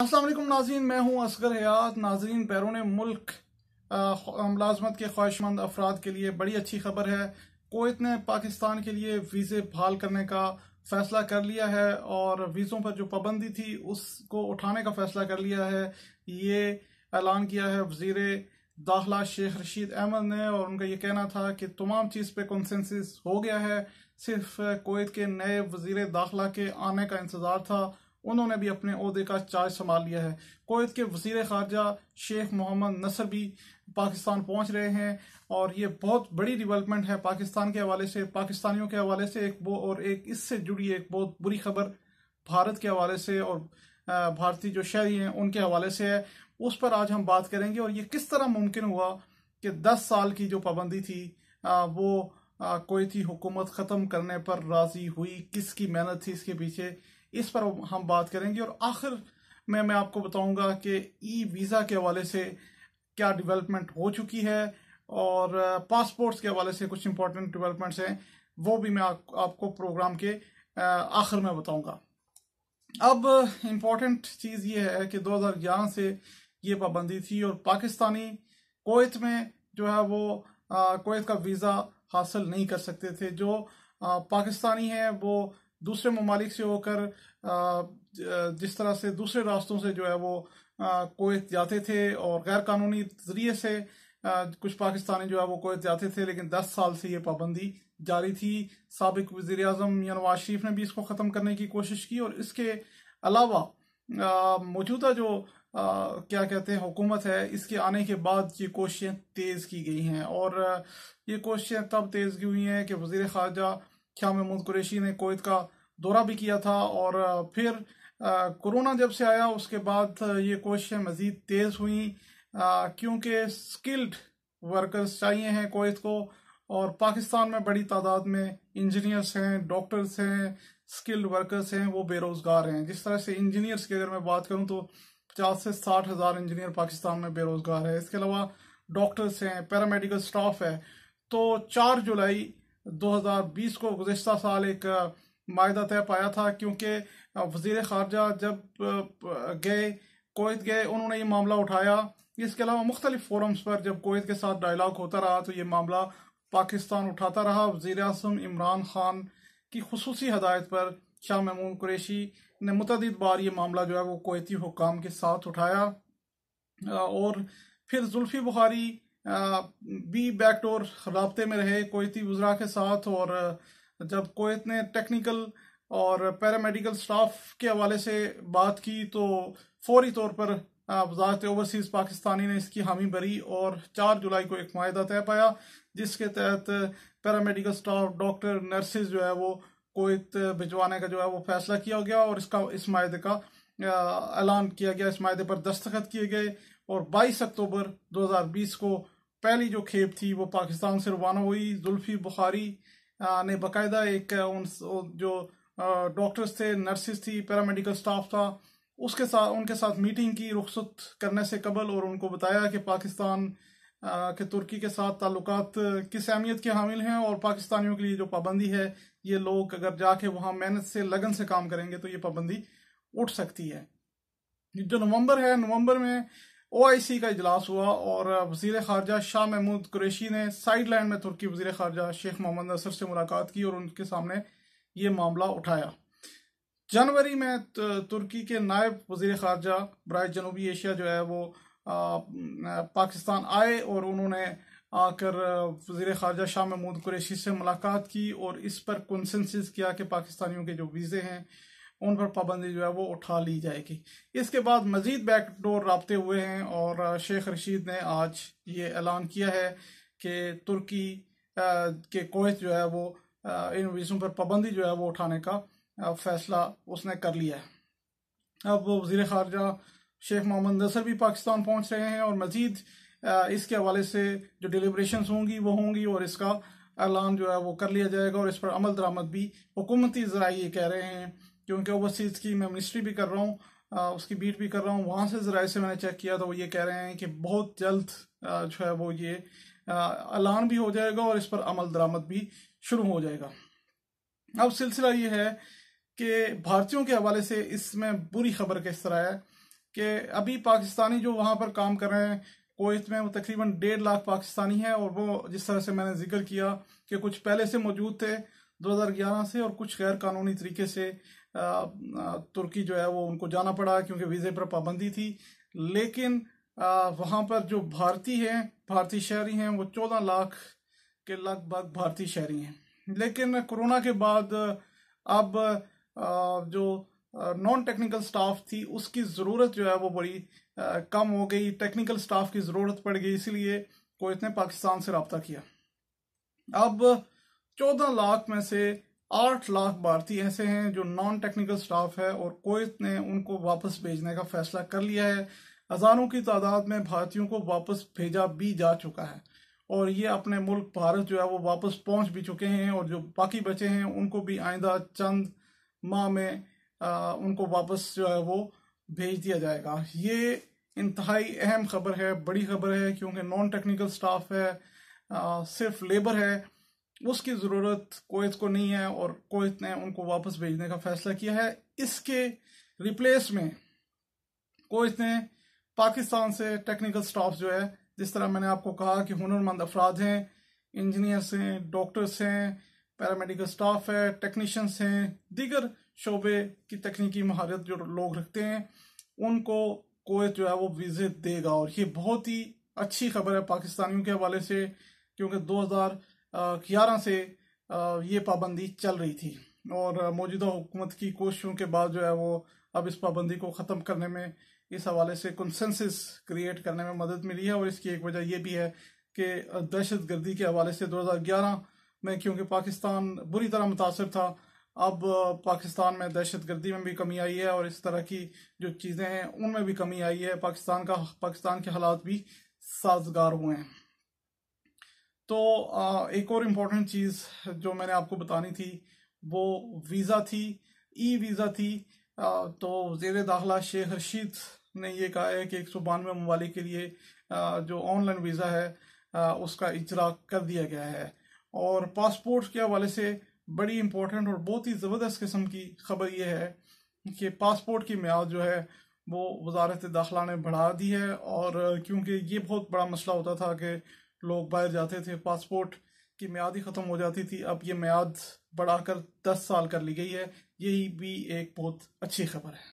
अस्सलाम वालेकुम नाज़रीन, मैं हूं असगर हयात। नाज़रीन, बैरून मुल्क मुलाजमत के ख्वाहिशमंद अफराद के लिए बड़ी अच्छी खबर है। कुवैत ने पाकिस्तान के लिए वीज़े बहाल करने का फैसला कर लिया है और वीज़ों पर जो पाबंदी थी उसको उठाने का फैसला कर लिया है। ये ऐलान किया है वज़ीर दाखिला शेख रशीद अहमद ने, और उनका ये कहना था कि तमाम चीज़ पे कंसेंसस हो गया है, सिर्फ कुवैत के नए वज़ीर दाखिला के आने का इंतज़ार था। उन्होंने भी अपने ओहदे का चार्ज संभाल लिया है। कुवैत के वज़ीर ख़ारजा शेख मोहम्मद नसर भी पाकिस्तान पहुंच रहे हैं और ये बहुत बड़ी डेवलपमेंट है पाकिस्तान के हवाले से, पाकिस्तानियों के हवाले से और एक इससे जुड़ी एक बहुत बुरी खबर भारत के हवाले से और भारतीय जो शहरी हैं उनके हवाले से है। उस पर आज हम बात करेंगे और ये किस तरह मुमकिन हुआ कि 10 साल की जो पाबंदी थी वो कुवैती हुकूमत ख़त्म करने पर राज़ी हुई, किसकी मेहनत थी इसके पीछे, इस पर हम बात करेंगे। और आखिर में मैं आपको बताऊंगा कि ई वीज़ा के हवाले से क्या डेवलपमेंट हो चुकी है और पासपोर्ट्स के हवाले से कुछ इंपॉर्टेंट डेवलपमेंट्स हैं, वो भी मैं आपको प्रोग्राम के आखिर में बताऊंगा। अब इम्पॉर्टेंट चीज़ ये है कि 2011 से ये पाबंदी थी और पाकिस्तानी कुवैत में जो है वो कुवैत का वीज़ा हासिल नहीं कर सकते थे। जो पाकिस्तानी है वो दूसरे ममालिक से होकर जिस तरह से दूसरे रास्तों से जो है वो कुवैत जाते थे और गैर कानूनी जरिए से कुछ पाकिस्तानी जो है वो कुवैत जाते थे, लेकिन 10 साल से ये पाबंदी जारी थी। साबिक वज़ीर आज़म मियां नवाज शरीफ ने भी इसको ख़त्म करने की कोशिश की और इसके अलावा मौजूदा जो क्या कहते हैं हुकूमत है, इसके आने के बाद ये कोशिशें तेज़ की गई हैं। और ये कोशिशें तब तेज़ की हुई हैं कि वज़ीर ख़ारजा शाह महमूद कुरैशी ने कुवैत का दौरा भी किया था और फिर कोरोना जब से आया उसके बाद ये कोशिशें मज़ीद तेज़ हुई, क्योंकि स्किल्ड वर्कर्स चाहिए हैं कुवैत को और पाकिस्तान में बड़ी तादाद में इंजीनियर्स हैं, डॉक्टर्स हैं, स्किल्ड वर्कर्स हैं, वो बेरोज़गार हैं। जिस तरह से इंजीनियर्स की अगर मैं बात करूं तो 50 से 60 हज़ार इंजीनियर पाकिस्तान में बेरोज़गार है। इसके अलावा डॉक्टर्स हैं, पैरामेडिकल स्टाफ है। तो 4 जुलाई 2020 को गुज़िश्ता साल एक मायदा तय पाया था, क्योंकि वज़ीर ख़ारजा जब गए कुवैत गए उन्होंने ये मामला उठाया। इसके अलावा मुख्तलिफ फोरम्स पर जब कुवैत के साथ डायलॉग होता रहा तो ये मामला पाकिस्तान उठाता रहा। वज़ीर आज़म इमरान खान की खुसूसी हदायत पर शाह महमूद कुरैशी ने मुतअद्दिद बार ये मामला जो है वो कुवैती हुक्काम के साथ उठाया और फिर जुल्फ़ी बुखारी भी बैकडोर राब्ते में रहे कुवैती वज़रा के साथ। और जब कुवैत ने टेक्निकल और पैरामेडिकल स्टाफ के हवाले से बात की तो फौरी तौर पर वज़ारत ओवरसीज़ पाकिस्तानी ने इसकी हामी भरी और 4 जुलाई को एक मायदा तय पाया, जिसके तहत पैरामेडिकल स्टाफ, डॉक्टर, नर्सेज जो है वो कुवैत भिजवाने का जो है वो फैसला किया गया और इस मायदे का ऐलान किया गया। इस मायदे पर दस्तखत किए गए और 22 अक्टूबर 2020 को पहली जो खेप थी वो पाकिस्तान से रवाना हुई। जुल्फ़ी बुखारी ने बाकायदा एक जो डॉक्टर्स थे, नर्सेज थी, पैरामेडिकल स्टाफ था, उनके साथ मीटिंग की रुखसत करने से कबल और उनको बताया कि पाकिस्तान के तुर्की के साथ ताल्लुकात किस अहमियत के हामिल हैं और पाकिस्तानियों के लिए जो पाबंदी है, ये लोग अगर जाके वहाँ मेहनत से लगन से काम करेंगे तो ये पाबंदी उठ सकती है। जो नवंबर में OIC का इजलास हुआ और वज़ीर ख़ारजा शाह महमूद कुरैशी ने साइडलाइन में तुर्की वज़ीर ख़ारजा शेख मोहम्मद नसर से मुलाकात की और उनके सामने ये मामला उठाया। जनवरी में तुर्की के नायब वज़ीर ख़ारजा बराए जनूबी एशिया जो है वो पाकिस्तान आए और उन्होंने आकर वज़ीर ख़ारजा शाह महमूद कुरैशी से मुलाकात की और इस पर कंसेंसस किया कि पाकिस्तानियों के जो वीज़े हैं उन पर पाबंदी जो है वो उठा ली जाएगी। इसके बाद मज़ीद बैकडोर राब्ते हुए हैं और शेख रशीद ने आज ये ऐलान किया है कि तुर्की के कुवैत जो है वो इन वीज़ों पर पाबंदी जो है वो उठाने का फैसला उसने कर लिया है। अब वज़ीर ख़ारजा शेख मोहम्मद नसर भी पाकिस्तान पहुंच रहे हैं और मज़ीद इसके हवाले से जो डिलिब्रेशंस होंगी वो होंगी और इसका ऐलान जो है वो कर लिया जाएगा और इस पर अमल दरामद भी हुकूमती ज़राए ये कह रहे हैं, क्योंकि ओवरसीज़ की मैं मिनिस्ट्री भी कर रहा हूँ, उसकी बीट भी कर रहा हूँ, वहाँ से ज़राए से मैंने चेक किया तो वो ये कह रहे हैं कि बहुत जल्द जो है वो ये ऐलान भी हो जाएगा और इस पर अमल दरामद भी शुरू हो जाएगा। अब सिलसिला ये है कि भारतीयों के हवाले से इसमें बुरी खबर किस तरह है कि अभी पाकिस्तानी जो वहाँ पर काम कर रहे हैं कुवैत में, वो तकरीबन 1.5 लाख पाकिस्तानी है। और वो जिस तरह से मैंने जिक्र किया कि कुछ पहले से मौजूद थे 2011 से, और कुछ गैर कानूनी तरीके से तुर्की जो है वो उनको जाना पड़ा क्योंकि वीज़े पर पाबंदी थी। लेकिन वहाँ पर जो भारतीय शहरी हैं वो 14 लाख के लगभग भारतीय शहरी हैं। लेकिन कोरोना के बाद अब जो नॉन टेक्निकल स्टाफ थी उसकी ज़रूरत जो है वो बड़ी कम हो गई, टेक्निकल स्टाफ की ज़रूरत पड़ गई, इसलिए कुवैत ने पाकिस्तान से रब्ता किया। अब 14 लाख में से 8 लाख भारतीय ऐसे हैं जो नॉन टेक्निकल स्टाफ है, और कुवैत ने उनको वापस भेजने का फैसला कर लिया है। हज़ारों की तादाद में भारतीयों को वापस भेजा भी जा चुका है, और ये अपने मुल्क भारत जो है वो वापस पहुंच भी चुके हैं, और जो बाकी बचे हैं उनको भी आइंदा चंद माह में उनको वापस जो है वो भेज दिया जाएगा। ये इंतहाई अहम खबर है, बड़ी खबर है, क्योंकि नॉन टेक्निकल स्टाफ है, सिर्फ लेबर है, उसकी ज़रूरत कुवैत को नहीं है, और कुवैत ने उनको वापस भेजने का फैसला किया है। इसके रिप्लेस में कुवैत ने पाकिस्तान से टेक्निकल स्टाफ जो है, जिस तरह मैंने आपको कहा कि हुनरमंद अफराद हैं, इंजीनियर्स हैं, डॉक्टर्स हैं, पैरामेडिकल स्टाफ है, टेक्नीशियंस हैं, दीगर शोबे की तकनीकी महारत जो लोग रखते हैं, उनको कुवैत जो है वो वीज़े देगा। और ये बहुत ही अच्छी खबर है पाकिस्तानियों के हवाले से, क्योंकि 2011 से ये पाबंदी चल रही थी, और मौजूदा हुकूमत की कोशिशों के बाद जो है वो अब इस पाबंदी को ख़त्म करने में, इस हवाले से कंसेंसस क्रिएट करने में मदद मिली है। और इसकी एक वजह यह भी है कि दहशत गर्दी के हवाले से 2011 में, क्योंकि पाकिस्तान बुरी तरह मुतासर था, अब पाकिस्तान में दहशत गर्दी में भी कमी आई है, और इस तरह की जो चीज़ें हैं उनमें भी कमी आई है। पाकिस्तान के हालात भी साजगार हुए हैं। तो एक और इम्पोर्टेंट चीज़ जो मैंने आपको बतानी थी वो वीज़ा थी, ई वीज़ा थी। तो वज़ीर दाखिला शेख रशीद ने ये कहा है कि 192 ममालिक के लिए जो ऑनलाइन वीज़ा है उसका इजरा कर दिया गया है। और पासपोर्ट के हवाले से बड़ी इम्पोर्टेंट और बहुत ही ज़बरदस्त किस्म की खबर ये है कि पासपोर्ट की मियाद जो है वो वजारत दाखिला ने बढ़ा दी है। और क्योंकि ये बहुत बड़ा मसला होता था कि लोग बाहर जाते थे, पासपोर्ट की मियाद ही ख़त्म हो जाती थी, अब ये मियाद बढ़ाकर 10 साल कर ली गई है। यही भी एक बहुत अच्छी खबर है।